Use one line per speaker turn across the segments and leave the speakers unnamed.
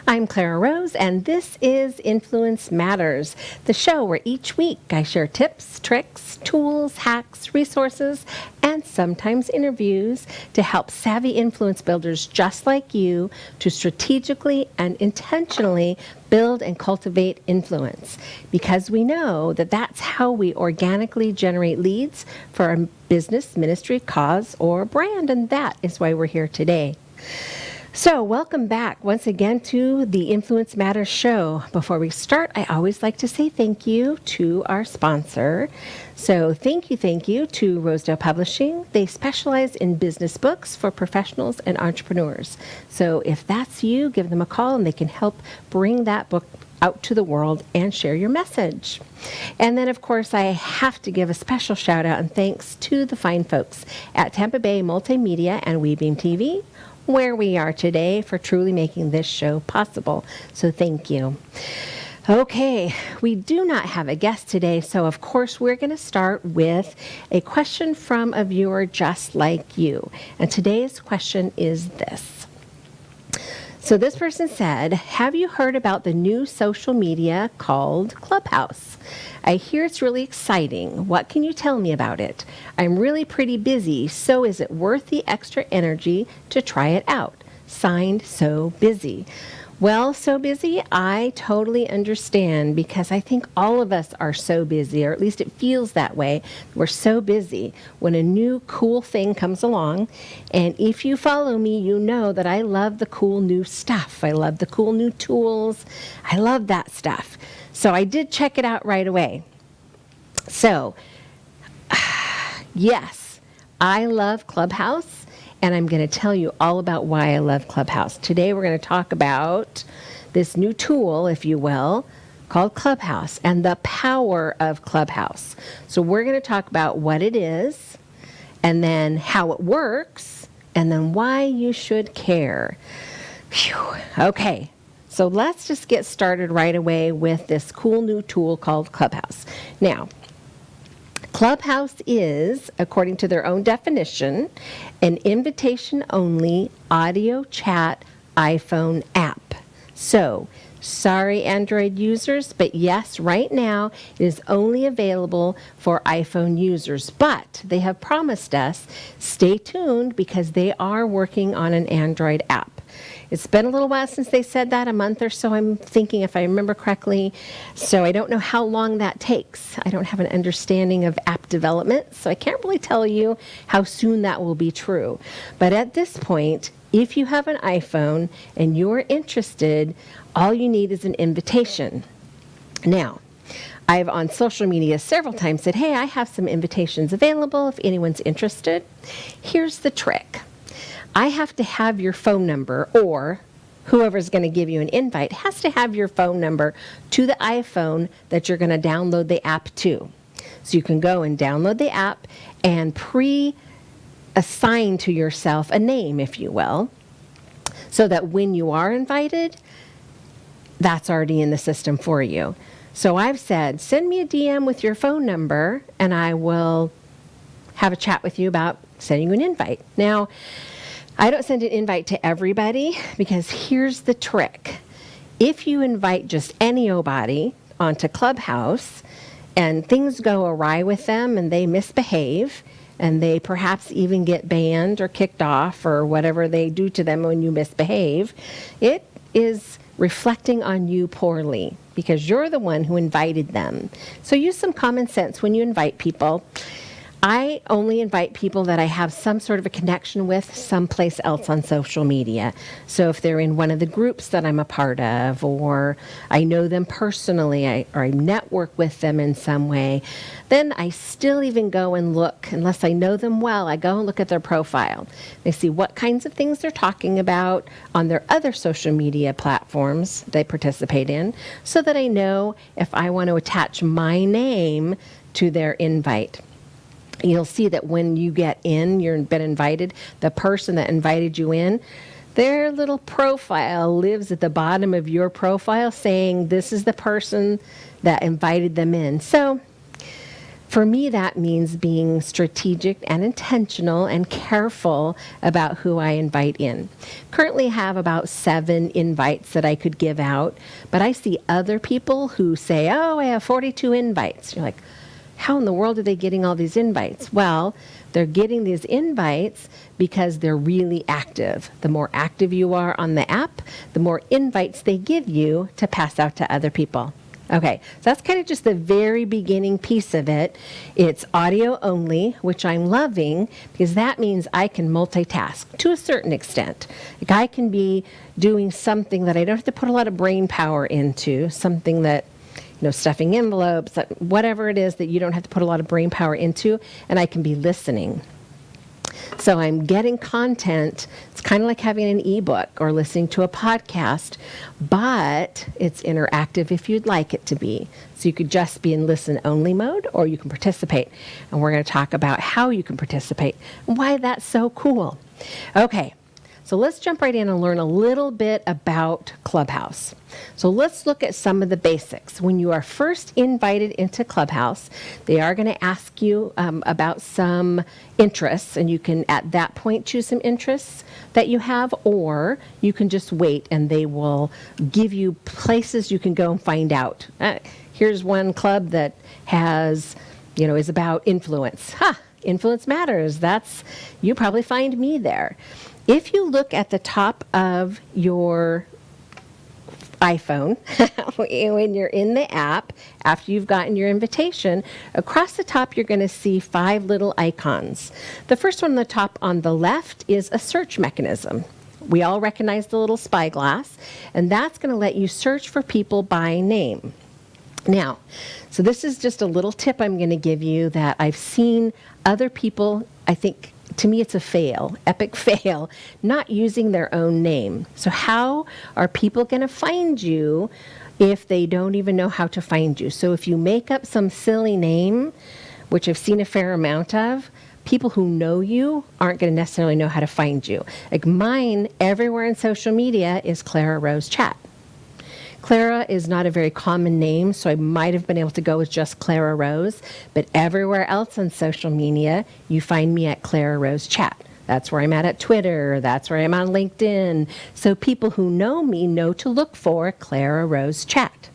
I'm Clara Rose, and this is Influence Matters, the show where each week I share tips, tricks, tools, hacks, resources, and sometimes interviews to help savvy influence builders just like you to strategically and intentionally build and cultivate influence. Because we know that that's how we organically generate leads for our business, ministry, cause, or brand, and that is why we're here today. So welcome back once again to the Influence Matters show. Before we start, I always like to say thank you to our sponsor. So thank you to Rosedale Publishing. They specialize in business books for professionals and entrepreneurs. So if that's you, give them a call and they can help bring that book out to the world and share your message. And then, of course, I have to give a special shout out and thanks to the fine folks at Tampa Bay Multimedia and WeBeam TV, where we are today, for truly making this show possible. So thank you. Okay, we do not have a guest today, so of course we're going to start with a question from a viewer just like you. And today's question is this. So this person said, have you heard about the new social media called Clubhouse? I hear it's really exciting. What can you tell me about it? I'm really pretty busy, so is it worth the extra energy to try it out? Signed, So Busy. Well, So Busy, I totally understand, because I think all of us are so busy, or at least it feels that way. We're so busy when a new cool thing comes along. And if you follow me, you know that I love the cool new stuff. I love the cool new tools. I love that stuff. So I did check it out right away. So, yes, I love Clubhouse. And I'm going to tell you all about why I love Clubhouse. Today we're going to talk about this new tool, if you will, called Clubhouse and the power of Clubhouse. So we're going to talk about what it is, and then how it works, and then why you should care. Phew. Okay, so let's just get started right away with this cool new tool called Clubhouse. Now, Clubhouse is, according to their own definition, an invitation-only audio chat iPhone app. So, sorry Android users, but yes, right now it is only available for iPhone users. But they have promised us, stay tuned, because they are working on an Android app. It's been a little while since they said that, a month or so, I'm thinking, if I remember correctly. So I don't know how long that takes. I don't have an understanding of app development, so I can't really tell you how soon that will be true. But at this point, if you have an iPhone and you're interested, all you need is an invitation. Now, I've on social media several times said, hey, I have some invitations available if anyone's interested. Here's the trick. I have to have your phone number, or whoever's going to give you an invite has to have your phone number to the iPhone that you're going to download the app to. So you can go and download the app and assign to yourself a name, if you will, so that when you are invited, that's already in the system for you. So I've said, send me a DM with your phone number, and I will have a chat with you about sending you an invite. Now, I don't send an invite to everybody, because here's the trick. If you invite just anybody onto Clubhouse and things go awry with them and they misbehave, and they perhaps even get banned or kicked off or whatever they do to them when you misbehave, it is reflecting on you poorly because you're the one who invited them. So use some common sense when you invite people. I only invite people that I have some sort of a connection with someplace else on social media. So if they're in one of the groups that I'm a part of, or I know them personally, or I network with them in some way, then I still even go and look, unless I know them well, I go and look at their profile. I see what kinds of things they're talking about on their other social media platforms they participate in, so that I know if I want to attach my name to their invite. You'll see that when you get in, you've been invited, the person that invited you in, their little profile lives at the bottom of your profile saying this is the person that invited them in. So for me, that means being strategic and intentional and careful about who I invite in. Currently have about 7 invites that I could give out, but I see other people who say, oh, I have 42 invites. You're like, how in the world are they getting all these invites? Well, they're getting these invites because they're really active. The more active you are on the app, the more invites they give you to pass out to other people. Okay, so that's kind of just the very beginning piece of it. It's audio only, which I'm loving because that means I can multitask to a certain extent. Like I can be doing something that I don't have to put a lot of brain power into, something that stuffing envelopes, whatever it is that you don't have to put a lot of brain power into, and I can be listening. So I'm getting content. It's kind of like having an ebook or listening to a podcast, but it's interactive if you'd like it to be. So you could just be in listen-only mode, or you can participate. And we're going to talk about how you can participate and why that's so cool. Okay. So let's jump right in and learn a little bit about Clubhouse. So let's look at some of the basics. When you are first invited into Clubhouse, they are going to ask you about some interests, and you can at that point choose some interests that you have, or you can just wait and they will give you places you can go and find out. Here's one club that has, is about influence. Influence matters. You probably find me there. If you look at the top of your iPhone, when you're in the app, after you've gotten your invitation, across the top you're going to see 5 little icons. The first one on the top on the left is a search mechanism. We all recognize the little spyglass, and that's going to let you search for people by name. Now, so this is just a little tip I'm going to give you that I've seen other people, I think, to me, it's a fail, epic fail, not using their own name. So how are people going to find you if they don't even know how to find you? So if you make up some silly name, which I've seen a fair amount of, people who know you aren't going to necessarily know how to find you. Like mine, everywhere in social media, is Clara Rose Chat. Clara is not a very common name, so I might have been able to go with just Clara Rose, but everywhere else on social media, you find me at Clara Rose Chat. That's where I'm at Twitter. That's where I'm on LinkedIn. So people who know me know to look for Clara Rose Chat.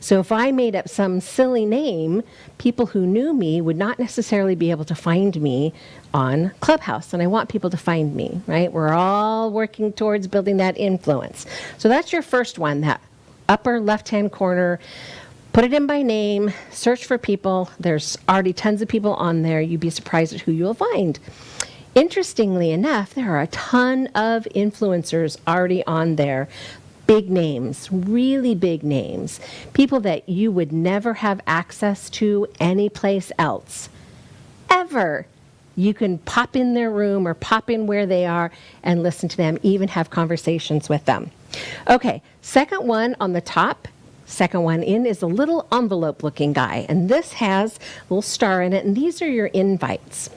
So if I made up some silly name, people who knew me would not necessarily be able to find me on Clubhouse. And I want people to find me, right? We're all working towards building that influence. So that's your first one, that upper left-hand corner. Put it in by name, search for people. There's already tons of people on there. You'd be surprised at who you'll find. Interestingly enough, there are a ton of influencers already on there. Big names, really big names. People that you would never have access to anyplace else. Ever. You can pop in their room or pop in where they are and listen to them, even have conversations with them. Okay, second one on the top, second one in is a little envelope looking guy. And this has a little star in it, and these are your invites.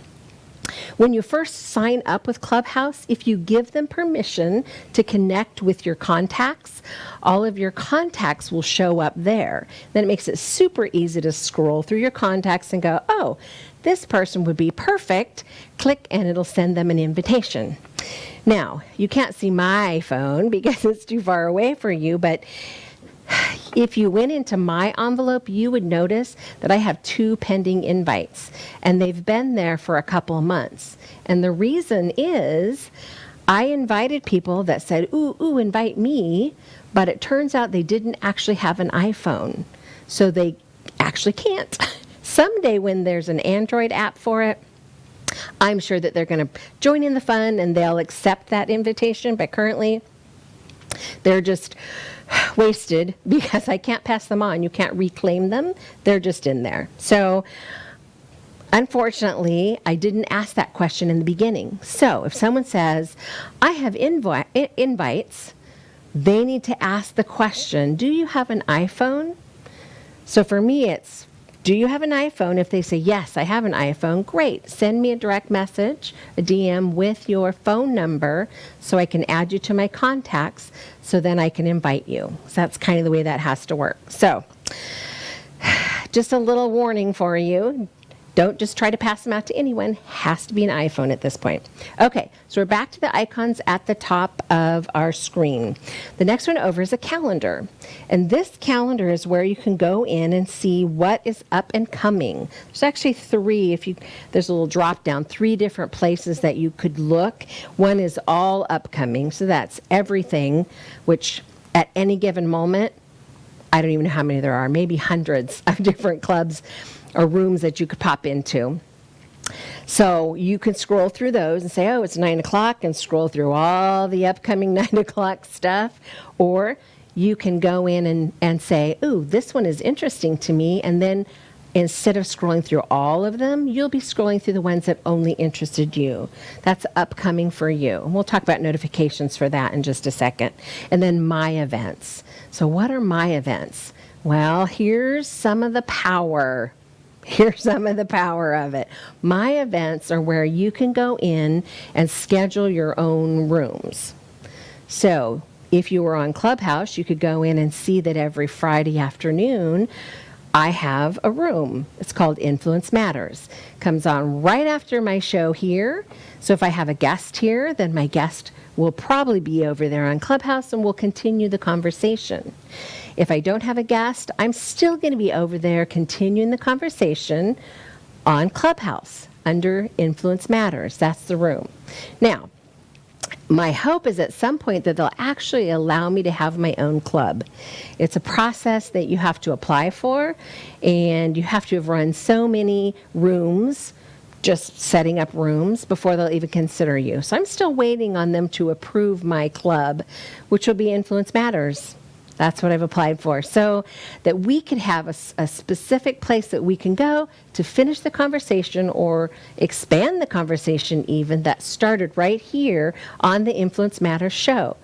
When you first sign up with Clubhouse, if you give them permission to connect with your contacts, all of your contacts will show up there. Then it makes it super easy to scroll through your contacts and go, oh, this person would be perfect. Click and it'll send them an invitation. Now, you can't see my phone because it's too far away for you, but if you went into my envelope, you would notice that I have 2 pending invites, and they've been there for a couple of months. And the reason is I invited people that said, ooh, invite me, but it turns out they didn't actually have an iPhone. So they actually can't. Someday when there's an Android app for it, I'm sure that they're going to join in the fun and they'll accept that invitation. But currently, they're just wasted because I can't pass them on. You can't reclaim them. They're just in there. So unfortunately, I didn't ask that question in the beginning. So if someone says, I have invites, they need to ask the question, do you have an iPhone? So for me, it's, do you have an iPhone? If they say, yes, I have an iPhone, great. Send me a direct message, a DM with your phone number so I can add you to my contacts so then I can invite you. So that's kind of the way that has to work. So just a little warning for you. Don't just try to pass them out to anyone. Has to be an iPhone at this point. Okay, so we're back to the icons at the top of our screen. The next one over is a calendar. And this calendar is where you can go in and see what is up and coming. There's actually there's a little drop down, 3 different places that you could look. One is all upcoming, so that's everything, which at any given moment, I don't even know how many there are, maybe hundreds of different clubs or rooms that you could pop into. So you can scroll through those and say, oh, it's 9 o'clock, and scroll through all the upcoming 9 o'clock stuff. Or you can go in and say, ooh, this one is interesting to me. And then instead of scrolling through all of them, you'll be scrolling through the ones that only interested you. That's upcoming for you. And we'll talk about notifications for that in just a second. And then my events. So what are my events? Well, here's some of the power. Here's some of the power of it. My events are where you can go in and schedule your own rooms. So if you were on Clubhouse, you could go in and see that every Friday afternoon, I have a room. It's called Influence Matters. Comes on right after my show here. So if I have a guest here, then my guest will probably be over there on Clubhouse and we'll continue the conversation. If I don't have a guest, I'm still going to be over there continuing the conversation on Clubhouse under Influence Matters. That's the room. Now, my hope is at some point that they'll actually allow me to have my own club. It's a process that you have to apply for, and you have to have run so many rooms, just setting up rooms, before they'll even consider you. So I'm still waiting on them to approve my club, which will be Influence Matters. That's what I've applied for. So that we could have a specific place that we can go to finish the conversation or expand the conversation even that started right here on the Influence Matters show.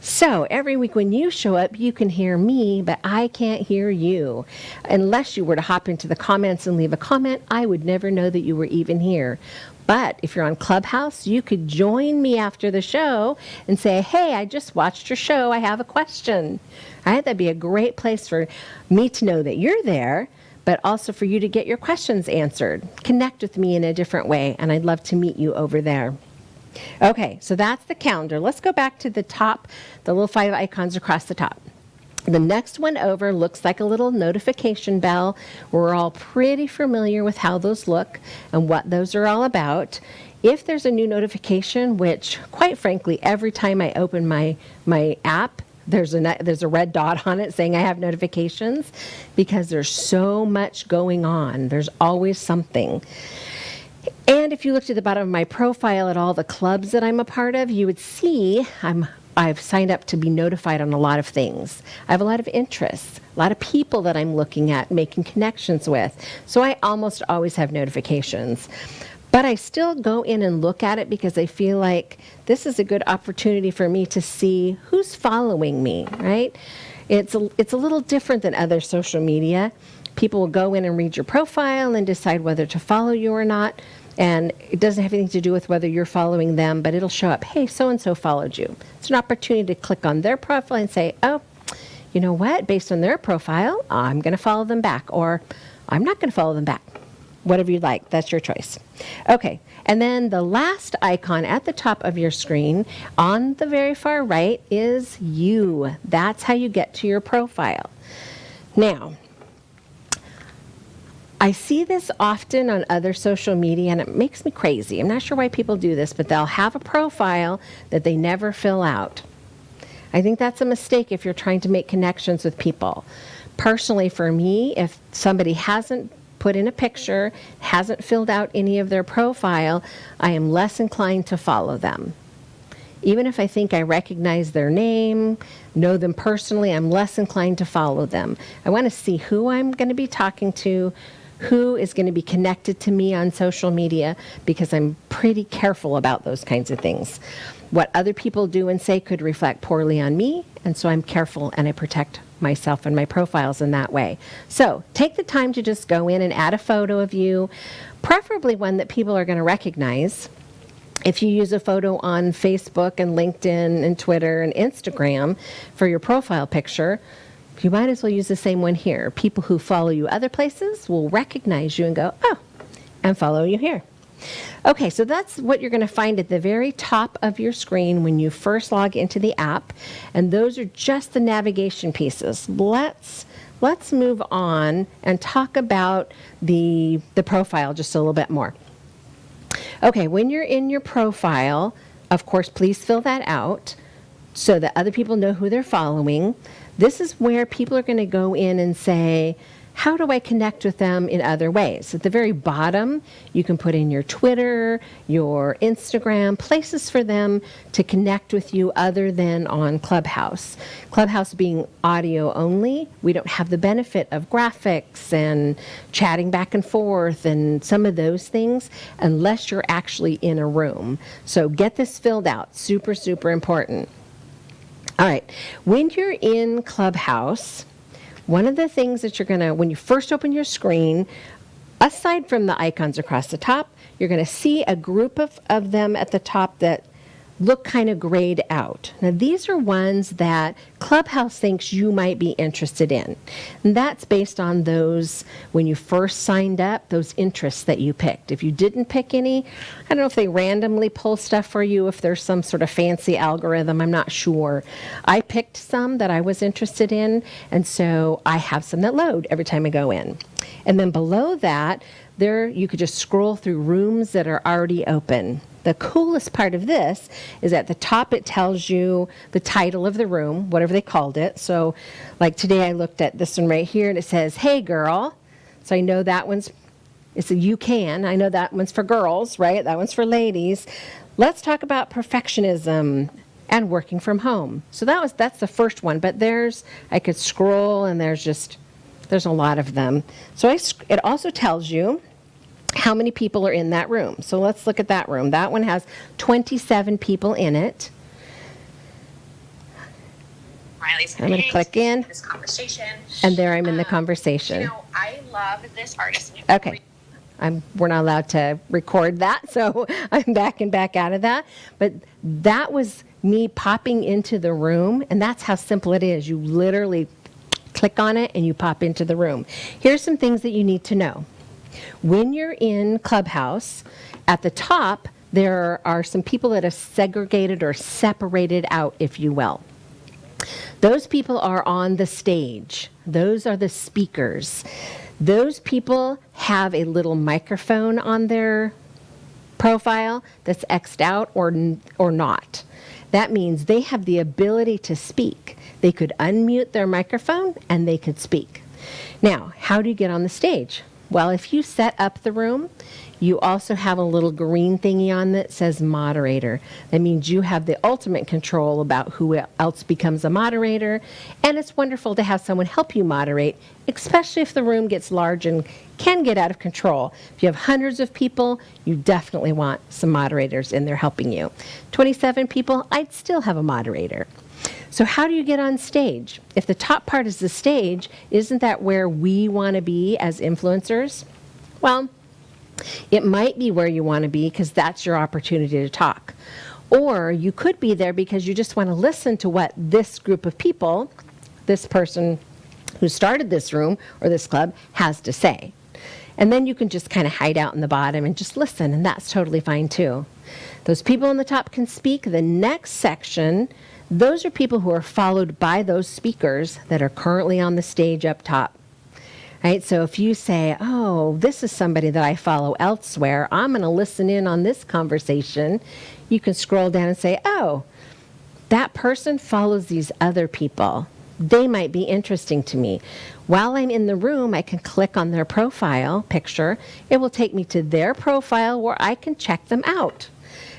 So every week when you show up, you can hear me, but I can't hear you. Unless you were to hop into the comments and leave a comment, I would never know that you were even here. But if you're on Clubhouse, you could join me after the show and say, hey, I just watched your show. I have a question. All right, that'd be a great place for me to know that you're there, but also for you to get your questions answered. Connect with me in a different way, and I'd love to meet you over there. Okay, so that's the calendar. Let's go back to the top, the little 5 icons across the top. The next one over looks like a little notification bell. We're all pretty familiar with how those look and what those are all about. If there's a new notification, which quite frankly, every time I open my app, there's a red dot on it saying I have notifications, because there's so much going on. There's always something. And if you looked at the bottom of my profile at all the clubs that I'm a part of, you would see I've signed up to be notified on a lot of things. I have a lot of interests, a lot of people that I'm looking at, making connections with. So I almost always have notifications. But I still go in and look at it because I feel like this is a good opportunity for me to see who's following me, right? It's a little different than other social media. People will go in and read your profile and decide whether to follow you or not. And it doesn't have anything to do with whether you're following them, but it'll show up, hey, so-and-so followed you. It's an opportunity to click on their profile and say, oh, you know what? Based on their profile, I'm going to follow them back, or I'm not going to follow them back. Whatever you like, that's your choice. Okay, and then the last icon at the top of your screen on the very far right is you. That's how you get to your profile. Now, I see this often on other social media, and it makes me crazy. I'm not sure why people do this, but they'll have a profile that they never fill out. I think that's a mistake if you're trying to make connections with people. Personally, for me, if somebody hasn't put in a picture, hasn't filled out any of their profile, I am less inclined to follow them. Even if I think I recognize their name, know them personally, I'm less inclined to follow them. I want to see who I'm going to be talking to, who is going to be connected to me on social media, because I'm pretty careful about those kinds of things. What other people do and say could reflect poorly on me, and so I'm careful and I protect myself and my profiles in that way. So take the time to just go in and add a photo of you, preferably one that people are going to recognize. If you use a photo on Facebook and LinkedIn and Twitter and Instagram for your profile picture, you might as well use the same one here. People who follow you other places will recognize you and go, oh, and follow you here. Okay, so that's what you're going to find at the very top of your screen when you first log into the app, and those are just the navigation pieces. Let's move on and talk about the profile just a little bit more. Okay, when you're in your profile, of course, please fill that out so that other people know who they're following. This is where people are going to go in and say, how do I connect with them in other ways? At the very bottom, you can put in your Twitter, your Instagram, places for them to connect with you other than on Clubhouse. Clubhouse being audio only, we don't have the benefit of graphics and chatting back and forth and some of those things unless you're actually in a room. So get this filled out. Super, super important. All right. When you're in Clubhouse, one of the things that you're going to, when you first open your screen, aside from the icons across the top, you're going to see a group of them at the top that look kind of grayed out. Now, these are ones that Clubhouse thinks you might be interested in. And that's based on those, when you first signed up, those interests that you picked. If you didn't pick any, I don't know if they randomly pull stuff for you, if there's some sort of fancy algorithm, I'm not sure. I picked some that I was interested in, and so I have some that load every time I go in. And then below that, there you could just scroll through rooms that are already open. The coolest part of this is at the top it tells you the title of the room, whatever they called it. So like today I looked at this one right here and it says, hey girl. So I know that one's, it's a you can. I know that one's for girls, right? That one's for ladies. Let's talk about perfectionism and working from home. So that's the first one. But I could scroll and there's a lot of them. So it also tells you how many people are in that room. So let's look at that room. That one has 27 people in it.
Riley's
I'm going to click in,
this conversation,
and there I'm in the conversation.
You know, I love this artist.
Okay. We're not allowed to record that, so I'm backing back out of that. But that was me popping into the room, and that's how simple it is. You literally click on it, and you pop into the room. Here's some things that you need to know. When you're in Clubhouse, at the top, there are some people that are segregated or separated out, if you will. Those people are on the stage. Those are the speakers. Those people have a little microphone on their profile that's X'd out or not. That means they have the ability to speak. They could unmute their microphone and they could speak. Now, how do you get on the stage? Well, if you set up the room, you also have a little green thingy on that says moderator. That means you have the ultimate control about who else becomes a moderator. And it's wonderful to have someone help you moderate, especially if the room gets large and can get out of control. If you have hundreds of people, you definitely want some moderators in there helping you. 27 people, I'd still have a moderator. So how do you get on stage? If the top part is the stage, isn't that where we want to be as influencers? Well, it might be where you want to be because that's your opportunity to talk. Or you could be there because you just want to listen to what this group of people, this person who started this room or this club, has to say. And then you can just kind of hide out in the bottom and just listen, and that's totally fine too. Those people on the top can speak. The next section, those are people who are followed by those speakers that are currently on the stage up top. right? So if you say, oh, this is somebody that I follow elsewhere, I'm going to listen in on this conversation, you can scroll down and say, oh, that person follows these other people. They might be interesting to me. While I'm in the room, I can click on their profile picture. It will take me to their profile where I can check them out.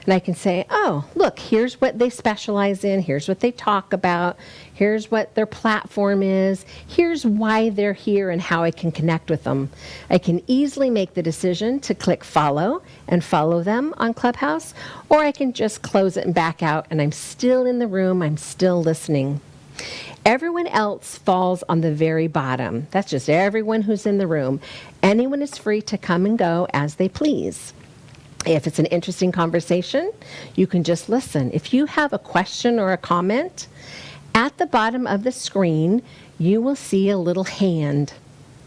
And I can say, oh, look, here's what they specialize in. Here's what they talk about. Here's what their platform is. Here's why they're here and how I can connect with them. I can easily make the decision to click follow and follow them on Clubhouse, or I can just close it and back out, and I'm still in the room. I'm still listening. Everyone else falls on the very bottom. That's just everyone who's in the room. Anyone is free to come and go as they please. If it's an interesting conversation, you can just listen. If you have a question or a comment, at the bottom of the screen, you will see a little hand.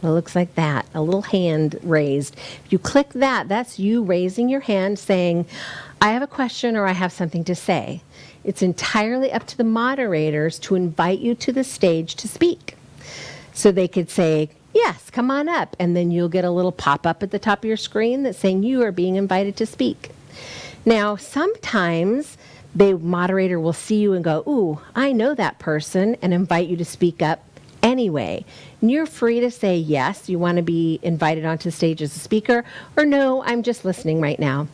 It looks like that, a little hand raised. If you click that, that's you raising your hand saying, I have a question or I have something to say. It's entirely up to the moderators to invite you to the stage to speak. So they could say, yes, come on up. And then you'll get a little pop-up at the top of your screen that's saying you are being invited to speak. Now, sometimes the moderator will see you and go, ooh, I know that person, and invite you to speak up anyway. And you're free to say, yes, you want to be invited onto the stage as a speaker, or no, I'm just listening right now.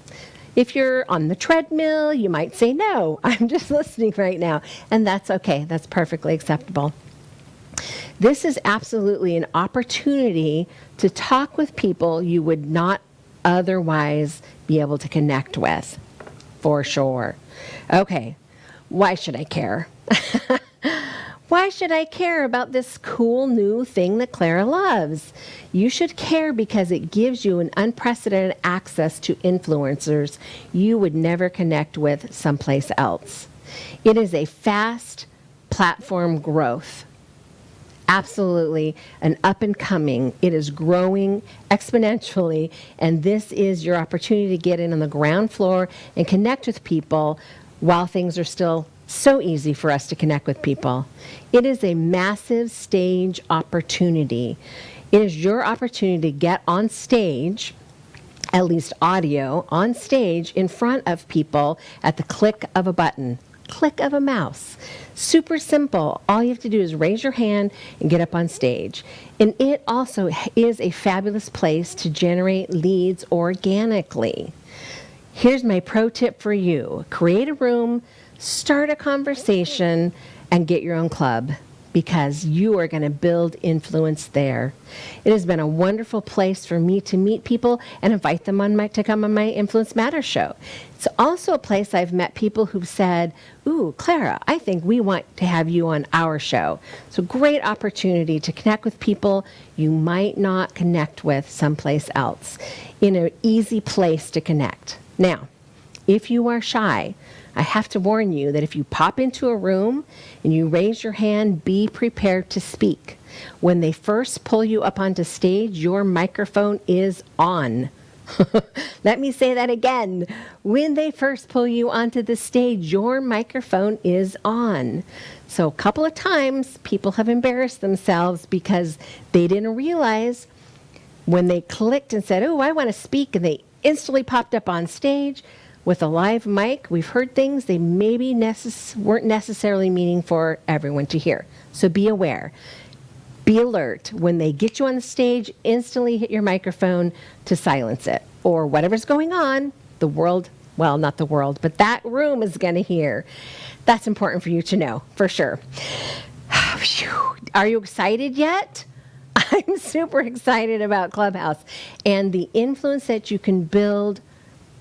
If you're on the treadmill, you might say, no, I'm just listening right now. And that's okay. That's perfectly acceptable. This is absolutely an opportunity to talk with people you would not otherwise be able to connect with, for sure. Okay, why should I care? Why should I care about this cool new thing that Clara loves? You should care because it gives you an unprecedented access to influencers you would never connect with someplace else. It is a fast platform growth. Absolutely an up and coming. It is growing exponentially, and this is your opportunity to get in on the ground floor and connect with people while things are still so easy for us to connect with people. It is a massive stage opportunity. It is your opportunity to get on stage, at least audio, on stage in front of people at the click of a button. Click of a mouse. Super simple. All you have to do is raise your hand and get up on stage. And it also is a fabulous place to generate leads organically. Here's my pro tip for you. Create a room, start a conversation, and get your own club, because you are going to build influence there. It has been a wonderful place for me to meet people and invite them to come on my Influence Matters show. It's also a place I've met people who've said, ooh, Clara, I think we want to have you on our show. So great opportunity to connect with people you might not connect with someplace else, in an easy place to connect. Now, if you are shy, I have to warn you that if you pop into a room and you raise your hand, be prepared to speak. When they first pull you up onto stage, your microphone is on. Let me say that again. When they first pull you onto the stage, your microphone is on. So a couple of times, people have embarrassed themselves because they didn't realize when they clicked and said, oh, I want to speak, and they instantly popped up on stage. With a live mic, we've heard things they maybe weren't necessarily meaning for everyone to hear. So be aware. Be alert. When they get you on the stage, instantly hit your microphone to silence it. Or whatever's going on, the world, well, not the world, but that room is going to hear. That's important for you to know, for sure. Are you excited yet? I'm super excited about Clubhouse and the influence that you can build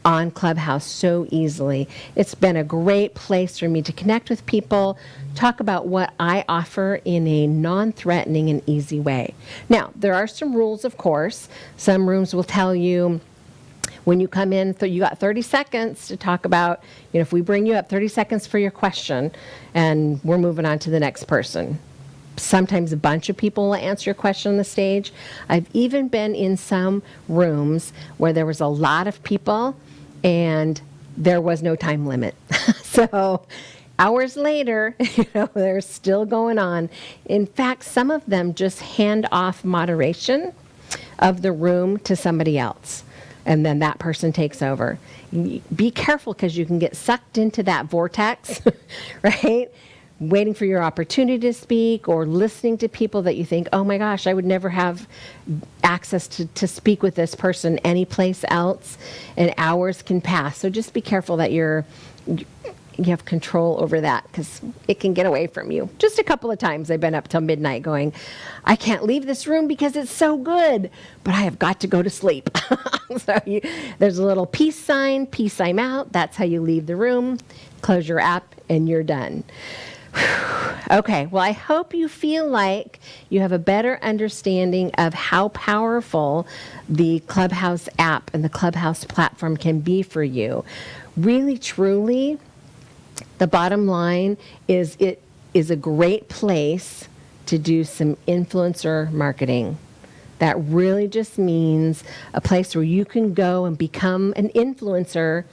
on Clubhouse so easily. It's been a great place for me to connect with people, talk about what I offer in a non-threatening and easy way. Now, there are some rules, of course. Some rooms will tell you when you come in, you got 30 seconds to talk about, if we bring you up, 30 seconds for your question, and we're moving on to the next person. Sometimes a bunch of people will answer your question on the stage. I've even been in some rooms where there was a lot of people and there was no time limit. So hours later, they're still going on. In fact, some of them just hand off moderation of the room to somebody else, and then that person takes over. Be careful, because you can get sucked into that vortex, right? Waiting for your opportunity to speak, or listening to people that you think, oh my gosh, I would never have access to speak with this person anyplace else, and hours can pass. So just be careful that you have control over that, because it can get away from you. Just a couple of times I've been up till midnight going, I can't leave this room because it's so good, but I have got to go to sleep. So there's a little peace sign, peace, I'm out. That's how you leave the room. Close your app and you're done. Okay, well, I hope you feel like you have a better understanding of how powerful the Clubhouse app and the Clubhouse platform can be for you. Really, truly, the bottom line is it is a great place to do some influencer marketing. That really just means a place where you can go and become an influencer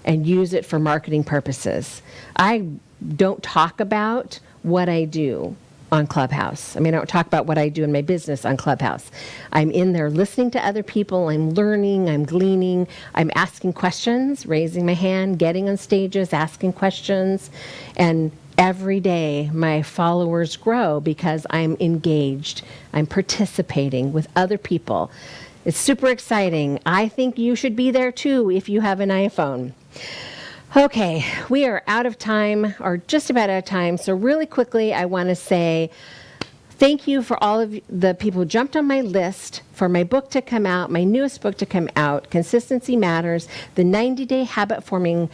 and use it for marketing purposes. I don't talk about what I do on Clubhouse. I don't talk about what I do in my business on Clubhouse. I'm in there listening to other people. I'm learning. I'm gleaning. I'm asking questions, raising my hand, getting on stages, asking questions. And every day my followers grow because I'm engaged. I'm participating with other people. It's super exciting. I think you should be there too if you have an iPhone. Okay, we are out of time, or just about out of time. So really quickly, I want to say thank you for all of the people who jumped on my list for my book to come out, my newest book to come out, Consistency Matters, the 90-day habit forming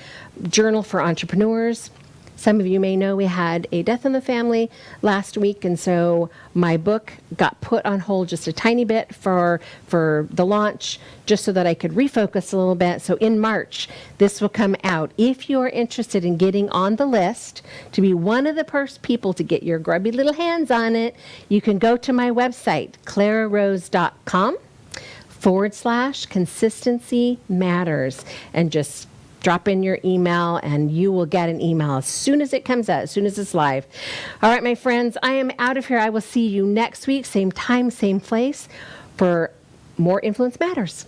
journal for entrepreneurs. Some of you may know we had a death in the family last week, and so my book got put on hold just a tiny bit for the launch, just so that I could refocus a little bit. So in March, this will come out. If you're interested in getting on the list to be one of the first people to get your grubby little hands on it, you can go to my website, clararose.com/consistency matters, and just drop in your email and you will get an email as soon as it comes out, as soon as it's live. All right, my friends, I am out of here. I will see you next week, same time, same place, for more Influence Matters.